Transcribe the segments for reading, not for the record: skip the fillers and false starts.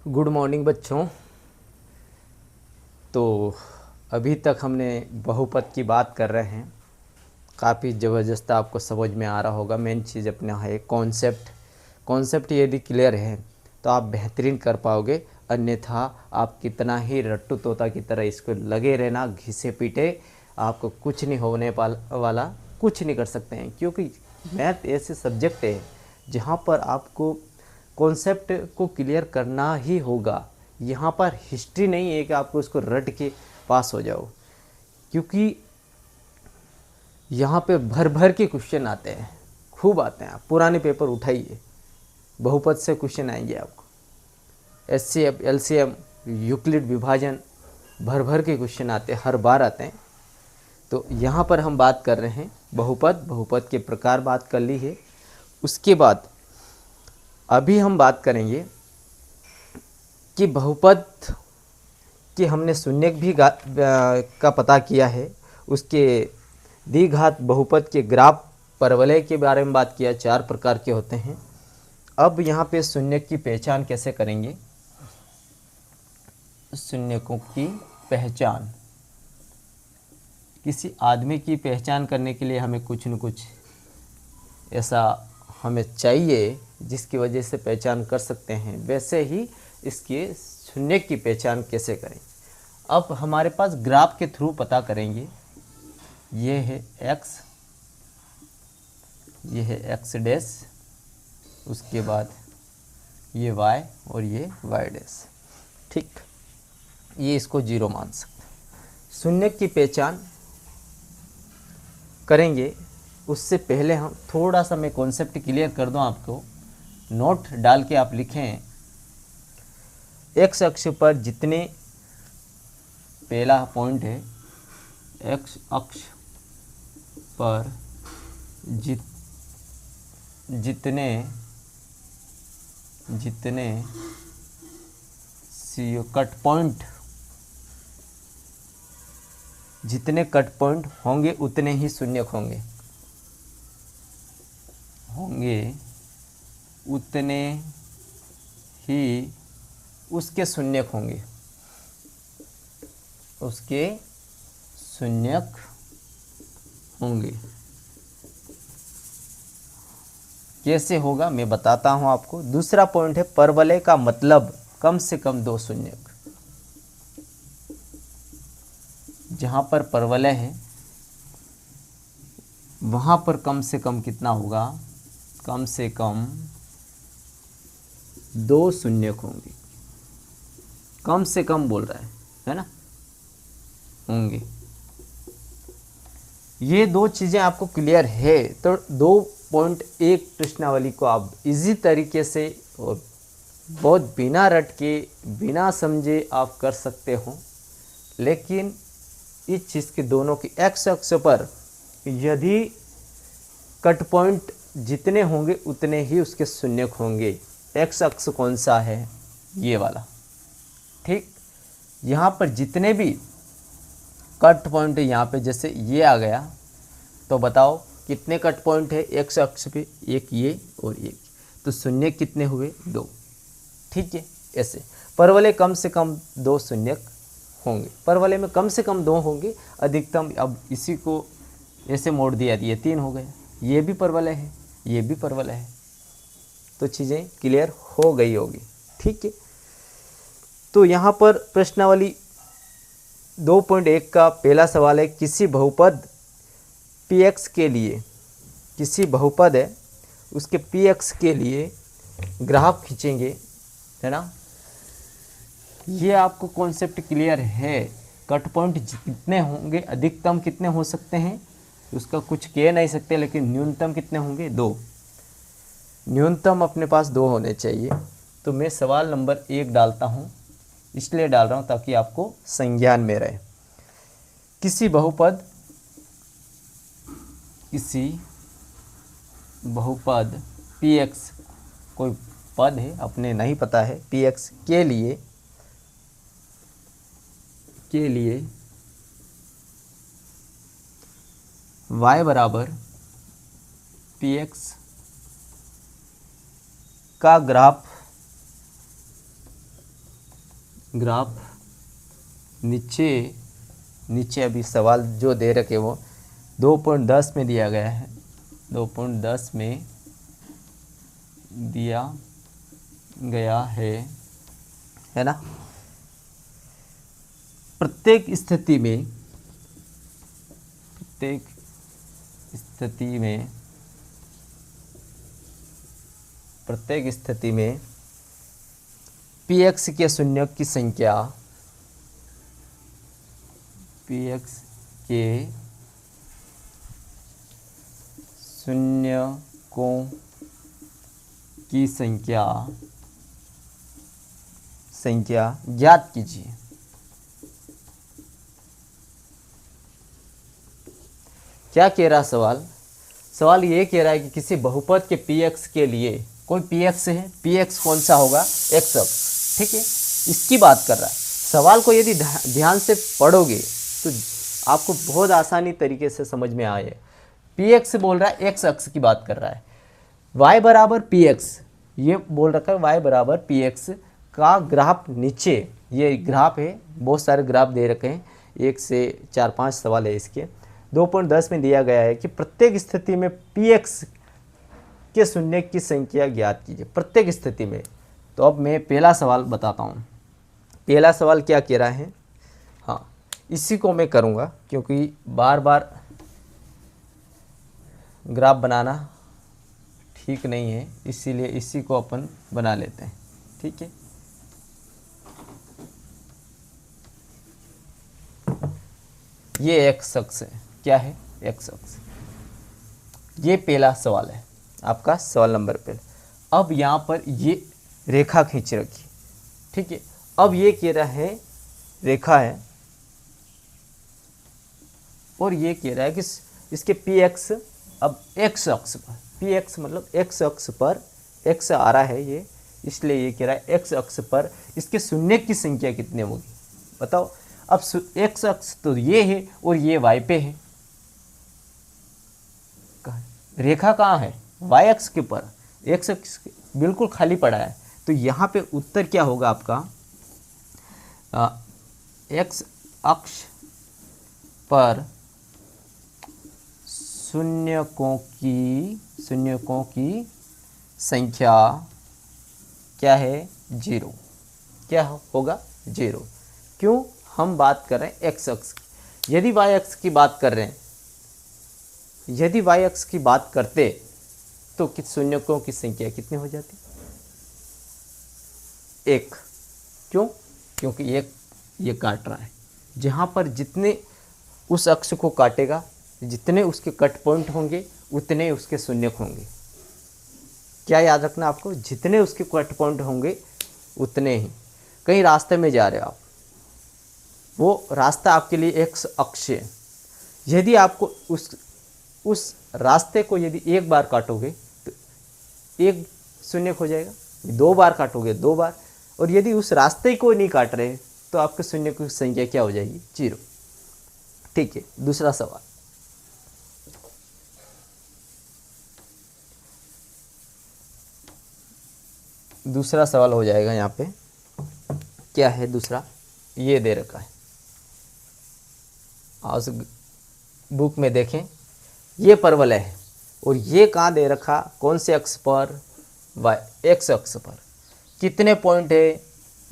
Good morning बच्चों। तो अभी तक हमने बहुपद की बात कर रहे हैं। काफ़ी ज़बरदस्त आपको समझ में आ रहा होगा। मेन चीज़ अपना है कॉन्सेप्ट यदि क्लियर है तो आप बेहतरीन कर पाओगे, अन्यथा आप कितना ही रट्टू तोता की तरह इसको लगे रहना, घिसे पीटे, आपको कुछ नहीं होने वाला, कुछ नहीं कर सकते हैं। क्योंकि मैथ ऐसे सब्जेक्ट है जहाँ पर आपको कॉन्सेप्ट को क्लियर करना ही होगा। यहाँ पर हिस्ट्री नहीं है कि आपको उसको रट के पास हो जाओ, क्योंकि यहाँ पे भर भर के क्वेश्चन आते हैं, खूब आते हैं। आप पुराने पेपर उठाइए, बहुपद से क्वेश्चन आएंगे आपको। एचसीएफ, एलसीएम, यूक्लिड विभाजन, भर भर के क्वेश्चन आते हैं, हर बार आते हैं। तो यहाँ पर हम बात कर रहे हैं बहुपद के प्रकार बात कर ली है। उसके बाद अभी हम बात करेंगे कि बहुपद कि हमने शून्यक भी का पता किया है, उसके द्विघात बहुपद के ग्राफ परवलय के बारे में बात किया, 4 प्रकार के होते हैं। अब यहाँ पे शून्यक की पहचान कैसे करेंगे। शून्यकों की पहचान, किसी आदमी की पहचान करने के लिए हमें कुछ न कुछ ऐसा हमें चाहिए जिसकी वजह से पहचान कर सकते हैं। वैसे ही इसके शून्यक की पहचान कैसे करें। अब हमारे पास ग्राफ के थ्रू पता करेंगे। ये है x, ये है x डैश, उसके बाद ये y और ये y डैश। ठीक, ये इसको 0 मान सकते हैं। शून्यक की पहचान करेंगे उससे पहले हम थोड़ा सा, मैं कॉन्सेप्ट क्लियर कर दूं आपको, नोट डाल के आप लिखें। एक्स अक्ष पर जितने, पहला पॉइंट है, एक्स अक्ष पर जितने कट पॉइंट, जितने कट पॉइंट होंगे उतने ही शून्यक होंगे, उतने ही उसके शून्यक होंगे, उसके शून्यक होंगे। कैसे होगा मैं बताता हूं आपको। दूसरा पॉइंट है परवलय का मतलब कम से कम 2 शून्यक। जहां पर परवलय है वहां पर कम से कम कितना होगा, कम से कम 2 शून्यक होंगे। कम से कम बोल रहा है ना, होंगे। ये 2 चीज़ें आपको क्लियर है तो 2.1 प्रश्नावली को आप इजी तरीके से और बहुत बिना रट के, बिना समझे आप कर सकते हो। लेकिन इस चीज़ के दोनों की एक्स अक्ष पर यदि कट पॉइंट जितने होंगे उतने ही उसके शून्यक होंगे। एक्स अक्ष कौन सा है, ये वाला। ठीक, यहाँ पर जितने भी कट पॉइंट है, यहाँ पे जैसे ये आ गया तो बताओ कितने कट पॉइंट है एक्स अक्ष पे, एक ये और एक, तो शून्यक कितने हुए, 2। ठीक है, ऐसे परवलय कम से कम 2 शून्यक होंगे। परवलय में कम से कम 2 होंगे, अधिकतम। अब इसी को ऐसे मोड़ दिया, ये 3 हो गए। ये भी परवलय है, ये भी परवलय है, तो चीज़ें क्लियर हो गई होगी। ठीक है, तो यहाँ पर प्रश्नावली 2.1 का पहला सवाल है, किसी बहुपद px के लिए, किसी बहुपद है उसके px के लिए ग्राफ खींचेंगे, है ना। ये आपको कॉन्सेप्ट क्लियर है। कट पॉइंट कितने होंगे, अधिकतम कितने हो सकते हैं उसका कुछ कह नहीं सकते, लेकिन न्यूनतम कितने होंगे, 2। न्यूनतम अपने पास 2 होने चाहिए। तो मैं सवाल नंबर 1 डालता हूँ, इसलिए डाल रहा हूँ ताकि आपको संज्ञान में रहे। किसी बहुपद px, कोई पद है अपने नहीं पता है, px के लिए y बराबर px का ग्राफ ग्राफ नीचे नीचे अभी सवाल जो दे रखे वो 2.10 में दिया गया है, 2.10 में दिया गया है ना। प्रत्येक स्थिति में px के शून्यक की संख्या, px के शून्यकों की संख्या ज्ञात कीजिए। क्या कह रहा सवाल ये कह रहा है कि किसी बहुपद के px के लिए कोई px है, px कौन सा होगा, x अक्ष, ठीक है, इसकी बात कर रहा है। सवाल को यदि ध्यान से पढ़ोगे तो आपको बहुत आसानी तरीके से समझ में आए। px बोल रहा है, x अक्ष की बात कर रहा है, y बराबर px, ये बोल रखा है y बराबर px का ग्राफ नीचे, ये ग्राफ है, बहुत सारे ग्राफ दे रखे हैं, 1 से 4-5 सवाल है इसके। 2.10 में दिया गया है कि प्रत्येक स्थिति में px के शून्य की संख्या ज्ञात कीजिए, प्रत्येक स्थिति में। तो अब मैं पहला सवाल बताता हूँ। पहला सवाल क्या कह रहा है, हाँ इसी को मैं करूँगा क्योंकि बार बार ग्राफ बनाना ठीक नहीं है, इसीलिए इसी को अपन बना लेते हैं, ठीक है। ये एक्स अक्ष है, क्या है, एक्स अक्ष। ये पहला सवाल है आपका, सवाल नंबर पहला। अब यहाँ पर ये रेखा खींच रखी, ठीक है। अब ये कह रहा है रेखा है और ये कह रहा है कि इसके px अब x अक्ष पर, px मतलब x अक्ष पर x आ रहा है ये, इसलिए ये कह रहा है x अक्ष पर इसके शून्य की संख्या कितनी होगी बताओ। अब x अक्ष तो ये है और ये y पे है, रेखा कहाँ है, y अक्ष के पर, x अक्ष बिल्कुल खाली पड़ा है। तो यहाँ पे उत्तर क्या होगा आपका, x अक्ष पर शून्यकों की संख्या क्या है, 0। क्या होगा, 0। क्यों, हम बात कर रहे हैं x अक्ष की। यदि y अक्ष की बात कर रहे हैं, यदि y अक्ष की बात करते तो शून्यकों की संख्या कितनी हो जाती, 1। क्यों, क्योंकि ये काट रहा है, जहाँ पर जितने उस अक्ष को काटेगा, जितने उसके कट पॉइंट होंगे उतने उसके शून्यक होंगे। क्या याद रखना आपको, जितने उसके कट पॉइंट होंगे उतने ही। कहीं रास्ते में जा रहे हो आप, वो रास्ता आपके लिए x अक्ष है, यदि आपको उस रास्ते को यदि एक बार काटोगे तो एक शून्यक हो जाएगा, 2 बार काटोगे 2 बार, और यदि उस रास्ते को नहीं काट रहे तो आपके शून्य की संख्या क्या हो जाएगी, 0। ठीक है, दूसरा सवाल। दूसरा सवाल हो जाएगा यहाँ पे, क्या है दूसरा, ये दे रखा है, आज बुक में देखें, ये परवलय है और ये कहाँ दे रखा, कौन से अक्ष पर, x अक्ष पर। कितने पॉइंट है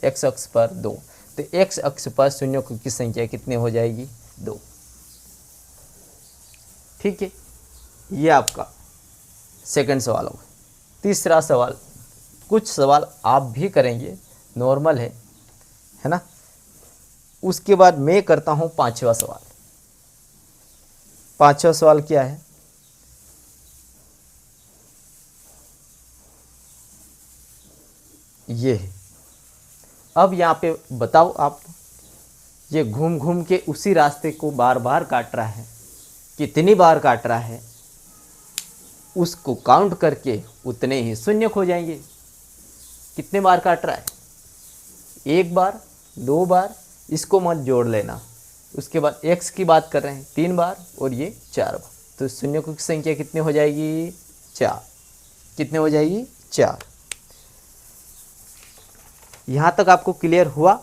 x अक्ष पर, 2। तो x अक्ष पर शून्यों की संख्या कितनी हो जाएगी, 2। ठीक है, ये आपका सेकंड सवाल होगा। तीसरा सवाल, कुछ सवाल आप भी करेंगे, नॉर्मल है ना। उसके बाद मैं करता हूँ 5वां सवाल। 5वां सवाल क्या है, ये है। अब यहाँ पे बताओ आप, ये घूम घूम के उसी रास्ते को बार बार काट रहा है, कितनी बार काट रहा है, उसको काउंट करके उतने ही शून्य हो जाएंगे। कितने बार काट रहा है, 1 बार 2 बार, इसको मत जोड़ लेना। उसके बाद x की बात कर रहे हैं 3 बार और ये 4 बार, तो शून्य की संख्या कितनी हो जाएगी, 4। कितने हो जाएगी, 4। यहाँ तक आपको क्लियर हुआ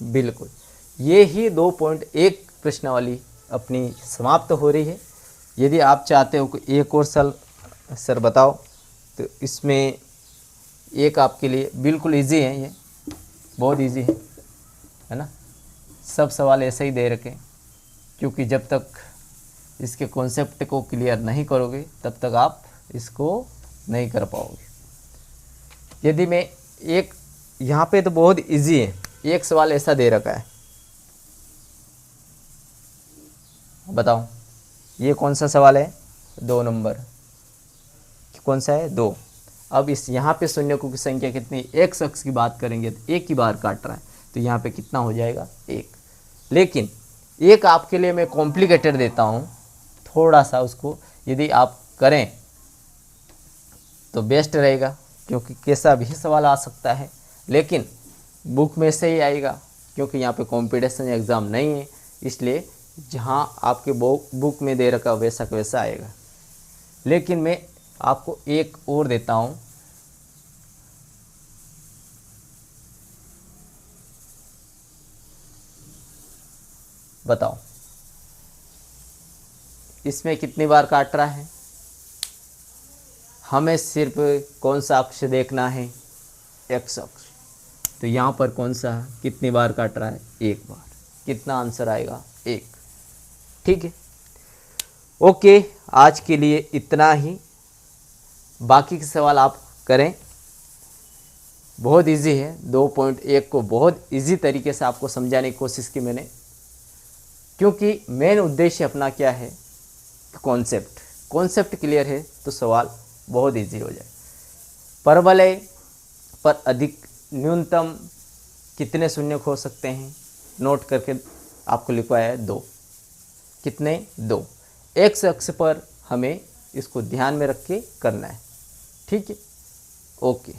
बिल्कुल, ये ही 2.1 प्रश्नावली अपनी समाप्त हो रही है। यदि आप चाहते हो कि एक और सर बताओ, तो इसमें एक आपके लिए बिल्कुल इजी है, ये बहुत इजी है ना। सब सवाल ऐसे ही दे रखे, क्योंकि जब तक इसके कॉन्सेप्ट को क्लियर नहीं करोगे तब तक आप इसको नहीं कर पाओगे। यदि मैं एक यहाँ पे तो बहुत इजी है, एक सवाल ऐसा दे रखा है, बताओ ये कौन सा सवाल है? 2 नंबर, कौन सा है? 2। अब इस यहाँ पे शून्यकों की संख्या कितनी? एक शख्स की बात करेंगे तो एक ही बार काट रहा है, तो यहाँ पे कितना हो जाएगा? 1। लेकिन एक आपके लिए मैं कॉम्प्लिकेटेड देता हूँ थोड़ा सा, उसको यदि आप करें तो बेस्ट रहेगा, क्योंकि कैसा भी सवाल आ सकता है, लेकिन बुक में से ही आएगा, क्योंकि यहाँ पे कॉम्पिटिशन एग्ज़ाम नहीं है, इसलिए जहाँ आपके बुक में दे रखा वैसा का वैसा आएगा। लेकिन मैं आपको एक और देता हूँ, बताओ इसमें कितनी बार काट रहा है? हमें सिर्फ कौन सा अक्ष देखना है? एक्स अक्ष। तो यहाँ पर कौन सा कितनी बार काट रहा है? 1 बार। कितना आंसर आएगा? 1। ठीक है, ओके, आज के लिए इतना ही। बाकी के सवाल आप करें, बहुत इजी है। 2.1 को बहुत इजी तरीके से आपको समझाने की कोशिश की मैंने, क्योंकि मेन उद्देश्य अपना क्या है? कॉन्सेप्ट क्लियर है तो सवाल बहुत इजी हो जाए। परवलय पर अधिक न्यूनतम कितने शून्य हो सकते हैं? नोट करके आपको लिखवाया है 2। कितने? 2। एक्स अक्ष पर हमें इसको ध्यान में रख के करना है। ठीक है, ओके।